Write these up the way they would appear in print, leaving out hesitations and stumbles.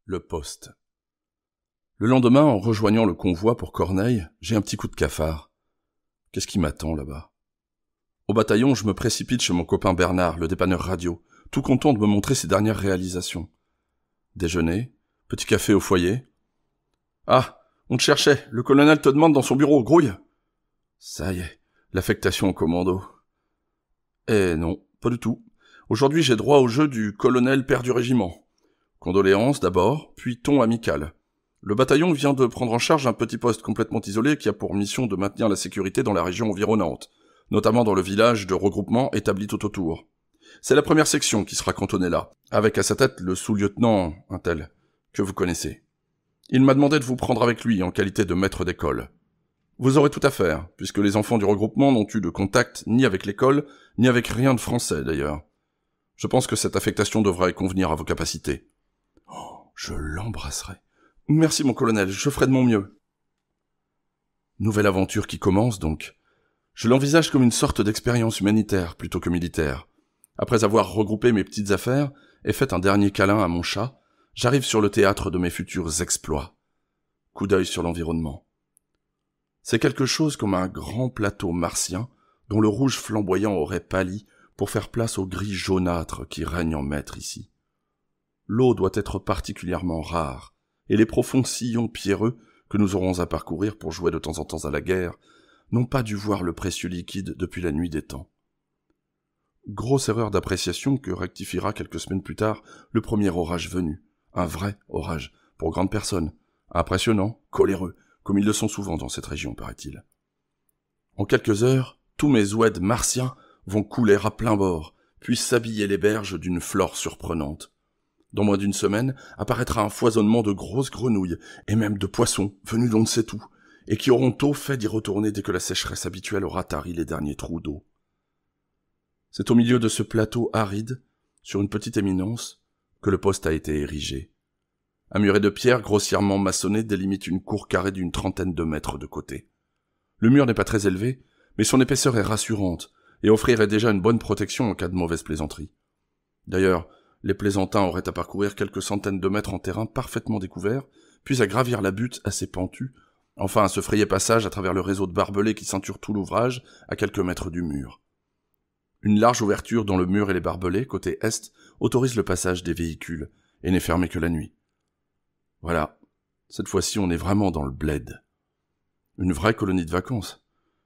Le poste. Le lendemain, en rejoignant le convoi pour Corneille, j'ai un petit coup de cafard. Qu'est-ce qui m'attend là-bas? Au bataillon, je me précipite chez mon copain Bernard, le dépanneur radio, tout content de me montrer ses dernières réalisations. Déjeuner, petit café au foyer. Ah, on te cherchait, le colonel te demande dans son bureau, grouille. Ça y est, l'affectation au commando. Eh non, pas du tout. Aujourd'hui, j'ai droit au jeu du colonel père du régiment. Condoléances d'abord, puis ton amical. Le bataillon vient de prendre en charge un petit poste complètement isolé qui a pour mission de maintenir la sécurité dans la région environnante, notamment dans le village de regroupement établi tout autour. C'est la première section qui sera cantonnée là, avec à sa tête le sous-lieutenant, un tel, que vous connaissez. Il m'a demandé de vous prendre avec lui en qualité de maître d'école. Vous aurez tout à faire, puisque les enfants du regroupement n'ont eu de contact ni avec l'école, ni avec rien de français d'ailleurs. Je pense que cette affectation devrait convenir à vos capacités. Oh, je l'embrasserai. Merci mon colonel, je ferai de mon mieux. Nouvelle aventure qui commence donc. Je l'envisage comme une sorte d'expérience humanitaire plutôt que militaire. Après avoir regroupé mes petites affaires et fait un dernier câlin à mon chat, j'arrive sur le théâtre de mes futurs exploits. Coup d'œil sur l'environnement. C'est quelque chose comme un grand plateau martien dont le rouge flamboyant aurait pâli pour faire place au gris jaunâtre qui règne en maître ici. L'eau doit être particulièrement rare, et les profonds sillons pierreux que nous aurons à parcourir pour jouer de temps en temps à la guerre n'ont pas dû voir le précieux liquide depuis la nuit des temps. Grosse erreur d'appréciation que rectifiera quelques semaines plus tard le premier orage venu, un vrai orage, pour grande personne, impressionnant, coléreux, comme ils le sont souvent dans cette région, paraît-il. En quelques heures, tous mes oueds martiens vont couler à plein bord, puis s'habiller les berges d'une flore surprenante. Dans moins d'une semaine, apparaîtra un foisonnement de grosses grenouilles, et même de poissons, venus d'on ne sait où, et qui auront tôt fait d'y retourner dès que la sécheresse habituelle aura tari les derniers trous d'eau. C'est au milieu de ce plateau aride, sur une petite éminence, que le poste a été érigé. Un muret de pierre grossièrement maçonné délimite une cour carrée d'une 30aine de mètres de côté. Le mur n'est pas très élevé, mais son épaisseur est rassurante, et offrirait déjà une bonne protection en cas de mauvaise plaisanterie. D'ailleurs, les plaisantins auraient à parcourir quelques centaines de mètres en terrain parfaitement découvert, puis à gravir la butte assez pentue, enfin à se frayer passage à travers le réseau de barbelés qui ceinture tout l'ouvrage à quelques mètres du mur. Une large ouverture dans le mur et les barbelés, côté est, autorise le passage des véhicules, et n'est fermée que la nuit. Voilà, cette fois-ci on est vraiment dans le bled. Une vraie colonie de vacances,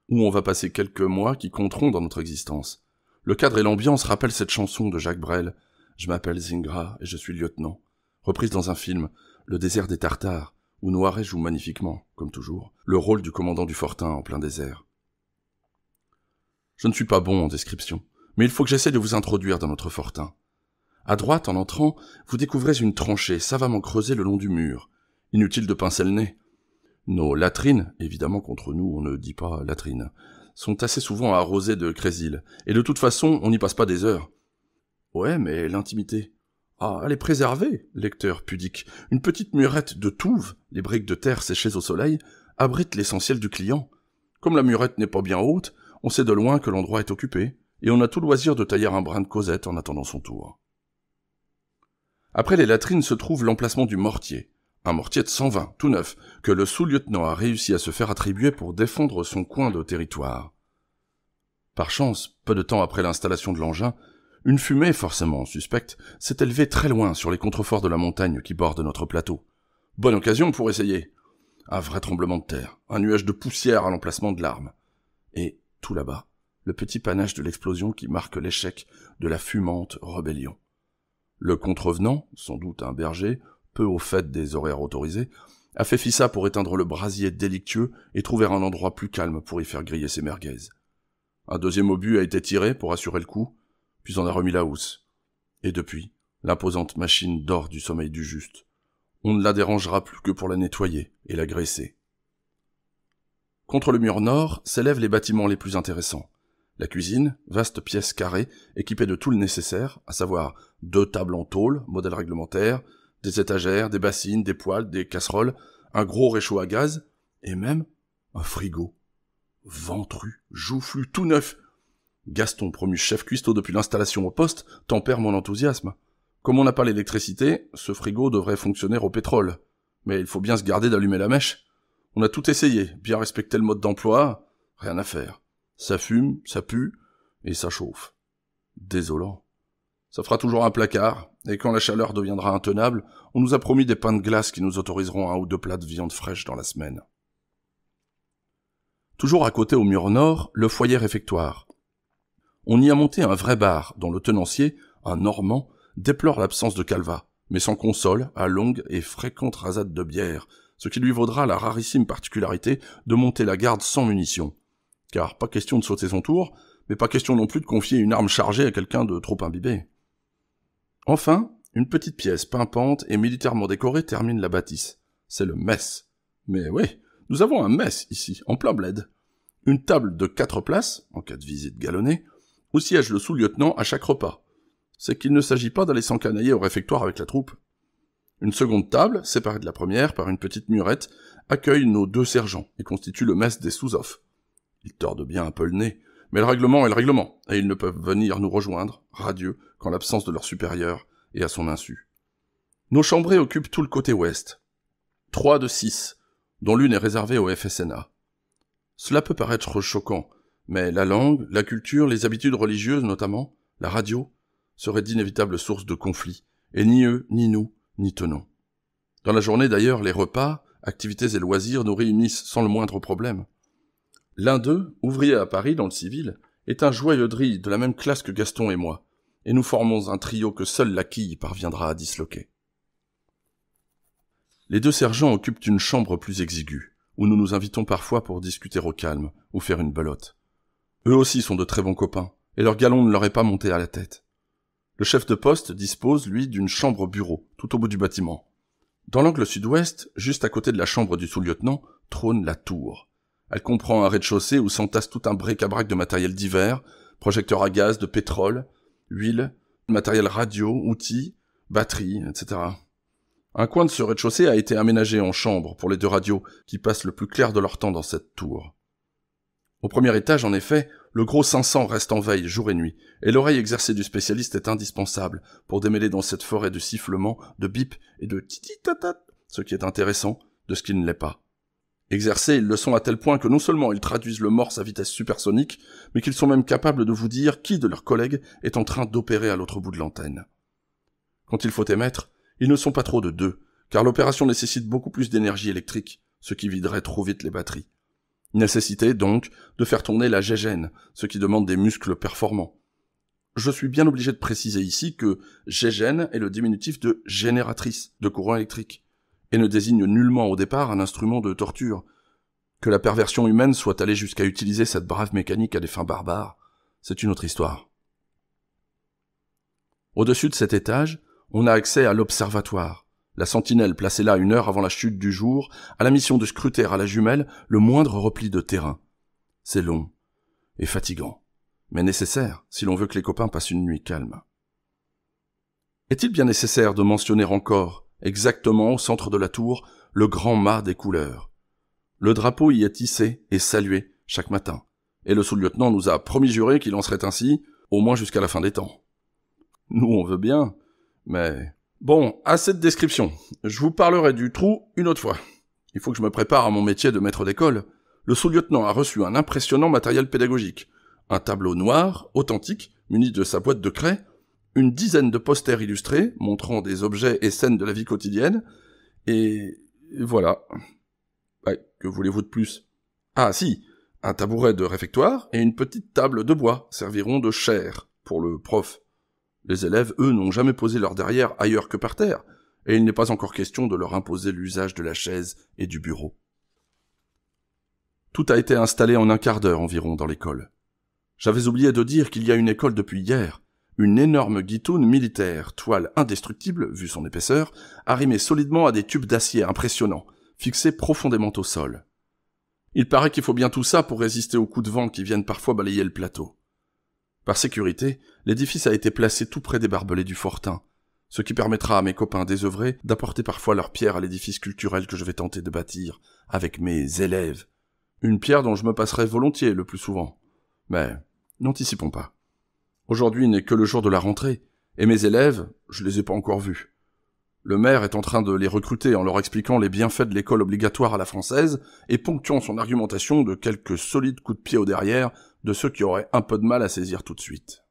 où on va passer quelques mois qui compteront dans notre existence. Le cadre et l'ambiance rappellent cette chanson de Jacques Brel, « Je m'appelle Zingra et je suis lieutenant », reprise dans un film, Le désert des Tartares, où Noiret joue magnifiquement, comme toujours, le rôle du commandant du Fortin en plein désert. Je ne suis pas bon en description, mais il faut que j'essaie de vous introduire dans notre Fortin. À droite, en entrant, vous découvrez une tranchée savamment creusée le long du mur. Inutile de pincer le nez. Nos latrines, évidemment contre nous on ne dit pas latrines, sont assez souvent arrosées de crésil, et de toute façon on n'y passe pas des heures. Ouais, mais l'intimité. Ah, elle est préservée, lecteur pudique. Une petite murette de touve, les briques de terre séchées au soleil, abrite l'essentiel du client. Comme la murette n'est pas bien haute, on sait de loin que l'endroit est occupé, et on a tout loisir de tailler un brin de causette en attendant son tour. Après les latrines se trouve l'emplacement du mortier, un mortier de 120, tout neuf, que le sous-lieutenant a réussi à se faire attribuer pour défendre son coin de territoire. Par chance, peu de temps après l'installation de l'engin, une fumée forcément suspecte s'est élevée très loin sur les contreforts de la montagne qui borde notre plateau. Bonne occasion pour essayer. Un vrai tremblement de terre, un nuage de poussière à l'emplacement de l'arme. Et, tout là-bas, le petit panache de l'explosion qui marque l'échec de la fumante rébellion. Le contrevenant, sans doute un berger, peu au fait des horaires autorisés, a fait fi ça pour éteindre le brasier délictueux et trouver un endroit plus calme pour y faire griller ses merguez. Un deuxième obus a été tiré pour assurer le coup, puis on a remis la housse. Et depuis, l'imposante machine dort du sommeil du juste. On ne la dérangera plus que pour la nettoyer et la graisser. Contre le mur nord s'élèvent les bâtiments les plus intéressants. La cuisine, vaste pièce carrée, équipée de tout le nécessaire, à savoir 2 tables en tôle, modèle réglementaire, des étagères, des bassines, des poêles, des casseroles, un gros réchaud à gaz, et même un frigo. Ventru, joufflu, tout neuf. Gaston, promu chef cuistot depuis l'installation au poste, tempère mon enthousiasme. Comme on n'a pas l'électricité, ce frigo devrait fonctionner au pétrole. Mais il faut bien se garder d'allumer la mèche. On a tout essayé, bien respecter le mode d'emploi, rien à faire. Ça fume, ça pue, et ça chauffe. Désolant. Ça fera toujours un placard, et quand la chaleur deviendra intenable, on nous a promis des pains de glace qui nous autoriseront 1 ou 2 plats de viande fraîche dans la semaine. Toujours à côté au mur nord, le foyer réfectoire. On y a monté un vrai bar, dont le tenancier, un Normand, déplore l'absence de calva, mais sans console, à longues et fréquentes rasades de bière, ce qui lui vaudra la rarissime particularité de monter la garde sans munitions. Car pas question de sauter son tour, mais pas question non plus de confier une arme chargée à quelqu'un de trop imbibé. Enfin, une petite pièce pimpante et militairement décorée termine la bâtisse. C'est le mess. Mais oui, nous avons un mess ici, en plein bled. Une table de 4 places, en cas de visite galonnée, où siège le sous-lieutenant à chaque repas. C'est qu'il ne s'agit pas d'aller s'encanailler au réfectoire avec la troupe. Une seconde table, séparée de la première par une petite murette, accueille nos 2 sergents et constitue le mess des sous-offs. Ils tordent bien un peu le nez, mais le règlement est le règlement, et ils ne peuvent venir nous rejoindre, radieux, qu'en l'absence de leur supérieur, et à son insu. Nos chambrées occupent tout le côté ouest. 3 de 6, dont l'une est réservée au FSNA. Cela peut paraître choquant, mais la langue, la culture, les habitudes religieuses notamment, la radio, seraient d'inévitables sources de conflits, et ni eux, ni nous, n'y tenons. Dans la journée d'ailleurs, les repas, activités et loisirs nous réunissent sans le moindre problème. L'un d'eux, ouvrier à Paris dans le civil, est un joyeux drille de la même classe que Gaston et moi, et nous formons un trio que seule la quille parviendra à disloquer. Les 2 sergents occupent une chambre plus exiguë, où nous nous invitons parfois pour discuter au calme, ou faire une belote. Eux aussi sont de très bons copains, et leur galon ne leur est pas monté à la tête. Le chef de poste dispose, lui, d'une chambre-bureau, tout au bout du bâtiment. Dans l'angle sud-ouest, juste à côté de la chambre du sous-lieutenant, trône la tour. Elle comprend un rez-de-chaussée où s'entasse tout un bric-à-brac de matériel divers, projecteurs à gaz, de pétrole, huile, matériel radio, outils, batteries, etc. Un coin de ce rez-de-chaussée a été aménagé en chambre pour les 2 radios qui passent le plus clair de leur temps dans cette tour. Au premier étage, en effet, le gros 500 reste en veille jour et nuit, et l'oreille exercée du spécialiste est indispensable pour démêler dans cette forêt de sifflements, de bips et de titi-tatat, ce qui est intéressant de ce qui ne l'est pas. Exercés, ils le sont à tel point que non seulement ils traduisent le morse à vitesse supersonique, mais qu'ils sont même capables de vous dire qui de leurs collègues est en train d'opérer à l'autre bout de l'antenne. Quand il faut émettre, ils ne sont pas trop de 2, car l'opération nécessite beaucoup plus d'énergie électrique, ce qui viderait trop vite les batteries. Nécessité, donc, de faire tourner la gégène, ce qui demande des muscles performants. Je suis bien obligé de préciser ici que gégène est le diminutif de génératrice de courant électrique, et ne désigne nullement au départ un instrument de torture. Que la perversion humaine soit allée jusqu'à utiliser cette brave mécanique à des fins barbares, c'est une autre histoire. Au-dessus de cet étage, on a accès à l'observatoire, la sentinelle placée là 1 heure avant la chute du jour, a la mission de scruter à la jumelle le moindre repli de terrain. C'est long et fatigant, mais nécessaire si l'on veut que les copains passent une nuit calme. Est-il bien nécessaire de mentionner encore, exactement au centre de la tour, le grand mât des couleurs? Le drapeau y est hissé et salué chaque matin, et le sous-lieutenant nous a promis juré qu'il en serait ainsi, au moins jusqu'à la fin des temps. Nous, on veut bien, mais... Bon, assez de description. Je vous parlerai du trou une autre fois. Il faut que je me prépare à mon métier de maître d'école. Le sous-lieutenant a reçu un impressionnant matériel pédagogique. Un tableau noir, authentique, muni de sa boîte de craie, une dizaine de posters illustrés, montrant des objets et scènes de la vie quotidienne, et voilà. Ouais, que voulez-vous de plus? Ah si, un tabouret de réfectoire et une petite table de bois serviront de chaire pour le prof. Les élèves, eux, n'ont jamais posé leur derrière ailleurs que par terre, et il n'est pas encore question de leur imposer l'usage de la chaise et du bureau. Tout a été installé en 1/4 d'heure environ dans l'école. J'avais oublié de dire qu'il y a une école depuis hier, une énorme guitoune militaire, toile indestructible, vu son épaisseur, arrimée solidement à des tubes d'acier impressionnants, fixés profondément au sol. Il paraît qu'il faut bien tout ça pour résister aux coups de vent qui viennent parfois balayer le plateau. Par sécurité, l'édifice a été placé tout près des barbelés du fortin, ce qui permettra à mes copains désœuvrés d'apporter parfois leur pierre à l'édifice culturel que je vais tenter de bâtir avec mes élèves. Une pierre dont je me passerai volontiers le plus souvent. Mais n'anticipons pas. Aujourd'hui n'est que le jour de la rentrée, Et mes élèves, je les ai pas encore vus. Le maire est en train de les recruter en leur expliquant les bienfaits de l'école obligatoire à la française et ponctuant son argumentation de quelques solides coups de pied au derrière de ceux qui auraient un peu de mal à saisir tout de suite.